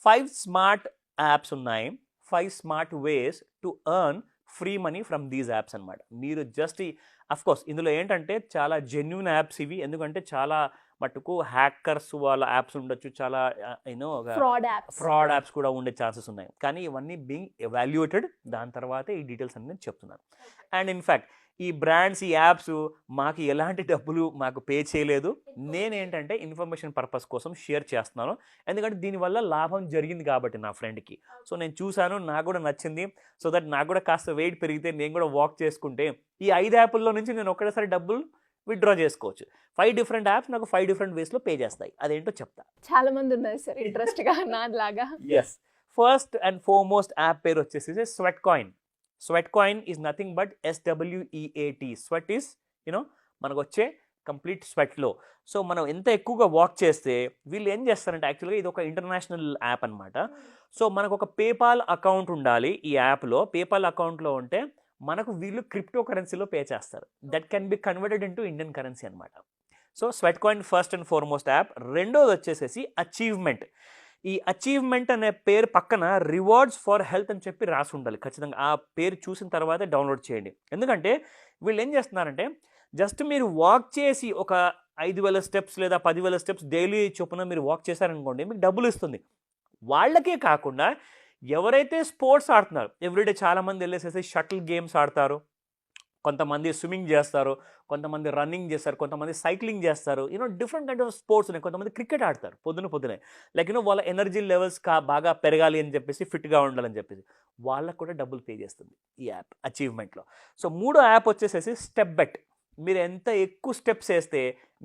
5 smart apps ఉన్నాయి, 5 smart ways to earn free money from these apps అనమాట. మీరు just course ఇందులో ఏంటంటే చాలా జెన్యున్ యాప్స్ ఇవి, ఎందుకంటే చాలా మటుకు హ్యాకర్స్ వాళ్ళ యాప్స్ ఉండొచ్చు, చాలా యూనో ఫ్రాడ్ యాప్స్ కూడా ఉండే ఛాన్సెస్ ఉన్నాయి. కానీ ఇవన్నీ బీయింగ్ ఎవాల్యుయేటెడ్, దాని తర్వాత ఈ డీటెయిల్స్ అన్ని నేను చెప్తున్నాను. అండ్ ఇన్ఫ్యాక్ట్ ఈ బ్రాండ్స్, ఈ యాప్స్ మాకు ఎలాంటి డబ్బులు మాకు పే చేయలేదు. నేనేంటంటే ఇన్ఫర్మేషన్ పర్పస్ కోసం షేర్ చేస్తున్నాను, ఎందుకంటే దీనివల్ల లాభం జరిగింది కాబట్టి నా ఫ్రెండ్కి. సో నేను చూశాను, నాకు కూడా నచ్చింది. సో దట్ నాకు కూడా కాస్త వెయిట్ పెరిగితే నేను కూడా వాక్ చేసుకుంటే ఈ 5 యాప్ల్లో నుంచి నేను ఒకేసారి డబ్బులు విత్డ్రా చేసుకోవచ్చు. 5 డిఫరెంట్ యాప్స్ నాకు 5 డిఫరెంట్ వేస్లో పే చేస్తాయి. అదేంటో చెప్తా. చాలా మంది ఉన్నారు సార్ ఇంట్రెస్ట్గా నాలాగా. Yes, first and foremost app పేరు వచ్చేసి sweat coin. Sweat coin is nothing but SWEAT. Sweat is మనకు వచ్చే కంప్లీట్ స్వెట్లో. సో మనం ఎంత ఎక్కువగా వాక్ చేస్తే వీళ్ళు ఏం చేస్తారంటే, యాక్చువల్గా ఇది ఒక ఇంటర్నేషనల్ యాప్ అనమాట. సో మనకు ఒక పేపాల్ అకౌంట్ ఉండాలి ఈ యాప్లో. పేపాల్ అకౌంట్లో ఉంటే మనకు వీళ్ళు క్రిప్టో కరెన్సీలో పే చేస్తారు. That can be converted into Indian currency అనమాట. So sweat coin first and foremost app. రెండోది వచ్చేసేసి అచీవ్మెంట్. ఈ అచీవ్మెంట్ అనే పేరు పక్కన రివార్డ్స్ ఫర్ హెల్త్ అని చెప్పి రాసి ఉండాలి ఖచ్చితంగా. ఆ పేరు చూసిన తర్వాతే డౌన్లోడ్ చేయండి. ఎందుకంటే వీళ్ళు ఏం చేస్తున్నారంటే, జస్ట్ మీరు వాక్ చేసి ఒక 5,000 స్టెప్స్ లేదా 10,000 స్టెప్స్ డైలీ చొప్పున మీరు వాక్ చేశారనుకోండి, మీకు డబ్బులు ఇస్తుంది. వాళ్ళకే కాకుండా ఎవరైతే స్పోర్ట్స్ ఆడుతున్నారు, ఎవ్రీడే చాలామంది వెళ్ళేసేసి షటిల్ గేమ్స్ ఆడతారు, కొంతమంది స్విమ్మింగ్ చేస్తారు, కొంతమంది రన్నింగ్ చేస్తారు, కొంతమంది సైక్లింగ్ చేస్తారు, డిఫరెంట్ కైండ్ ఆఫ్ స్పోర్ట్స్ ఉన్నాయి. కొంతమంది క్రికెట్ ఆడతారు పొద్దునే లైక్ వాళ్ళ ఎనర్జీ లెవెల్స్ బాగా పెరగాలి అని చెప్పేసి, ఫిట్గా ఉండాలని చెప్పేసి వాళ్ళకు కూడా డబ్బులు పే చేస్తుంది ఈ యాప్ అచీవ్మెంట్లో. సో మూడో యాప్ వచ్చేసేసి స్టెప్ బెట్. మీరు ఎంత ఎక్కువ స్టెప్స్ వేస్తే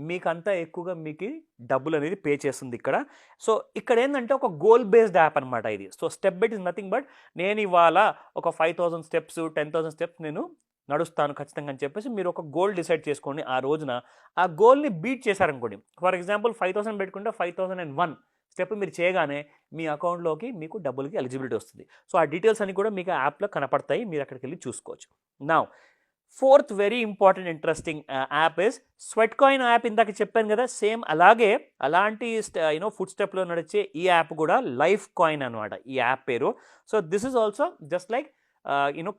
మీకు అంత ఎక్కువగా మీకు డబ్బులు అనేది పే చేస్తుంది ఇక్కడ. సో ఇక్కడ ఏంటంటే ఒక గోల్ బేస్డ్ యాప్ అనమాట ఇది. So step bet is nothing but, నేను ఇవాళ ఒక 5,000 స్టెప్స్ 10,000 స్టెప్స్ నేను నడుస్తాను ఖచ్చితంగా అని చెప్పేసి మీరు ఒక గోల్ డిసైడ్ చేసుకోండి. ఆ రోజున ఆ గోల్ని బీట్ చేశారనుకోండి, ఫర్ ఎగ్జాంపుల్ 5,000 పెట్టుకుంటే 5,001 స్టెప్ మీరు చేయగానే మీ అకౌంట్లోకి మీకు డబ్బులకి ఎలిజిబిలిటీ వస్తుంది. సో ఆ డీటెయిల్స్ అన్ని కూడా మీకు యాప్లో కనపడతాయి, మీరు అక్కడికి వెళ్ళి చూసుకోవచ్చు. Now fourth very important interesting app is sweat coin app. ఇందాక చెప్పాను కదా, సేమ్ అలాంటి ఫుడ్ స్టెప్లో నడిచే ఈ యాప్ కూడా లైఫ్ కాయిన్ అనమాట ఈ యాప్ పేరు. So this is also just like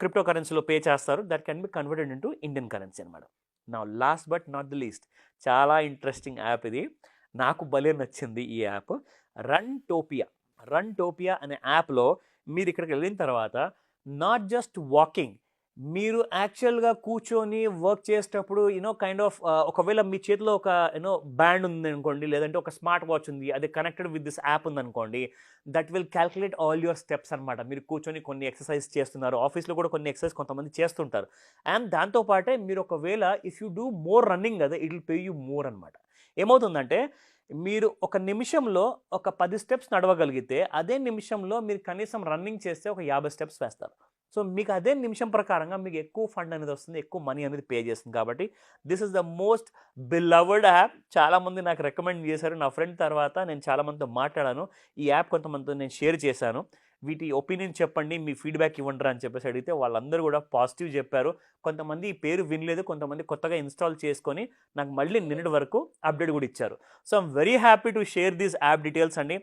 crypto కరెన్సీలో పే చేస్తారు. That can be converted into Indian currency అనమాట. నా last but not the least, చాలా ఇంట్రెస్టింగ్ యాప్ ఇది, నాకు భలే నచ్చింది ఈ యాప్. రన్టోపియా అనే యాప్లో మీరు ఇక్కడికి వెళ్ళిన తర్వాత నాట్ జస్ట్ వాకింగ్, మీరు యాక్చువల్గా కూర్చొని వర్క్ చేసేటప్పుడు కైండ్ ఆఫ్ ఒకవేళ మీ చేతిలో ఒక బ్యాండ్ ఉంది అనుకోండి, లేదంటే ఒక స్మార్ట్ వాచ్ ఉంది, అది కనెక్టెడ్ విత్ దిస్ యాప్ ఉందనుకోండి, that will calculate all your steps అనమాట. మీరు కూర్చొని కొన్ని ఎక్సర్సైజ్ చేస్తున్నారు, ఆఫీస్లో కూడా కొన్ని ఎక్సర్సైజ్ కొంతమంది చేస్తుంటారు. అండ్ దాంతోపాటే మీరు ఒకవేళ if you do more running కదా, it will pay you more అనమాట. ఏమవుతుందంటే, మీరు ఒక నిమిషంలో ఒక 10 స్టెప్స్ నడవగలిగితే అదే నిమిషంలో మీరు కనీసం రన్నింగ్ చేస్తే ఒక 50 స్టెప్స్ వేస్తారు. సో మీకు అదే నిమిషం ప్రకారంగా మీకు ఎక్కువ ఫండ్ అనేది వస్తుంది, ఎక్కువ మనీ అనేది పే చేస్తుంది. కాబట్టి this is the most beloved app. చాలామంది నాకు రికమెండ్ చేశారు, నా ఫ్రెండ్ తర్వాత నేను చాలామందితో మాట్లాడాను, ఈ యాప్ కొంతమందితో నేను షేర్ చేశాను. వీటి ఒపీనియన్ చెప్పండి, మీ ఫీడ్బ్యాక్ ఇవ్వండి అని చెప్పేసి అడిగితే వాళ్ళందరూ కూడా పాజిటివ్ చెప్పారు. కొంతమంది ఈ పేరు వినలేదు, కొంతమంది కొత్తగా ఇన్స్టాల్ చేసుకొని నాకు మళ్ళీ నిన్నటి వరకు అప్డేట్ కూడా ఇచ్చారు. So I'm very happy to share these app details అండి.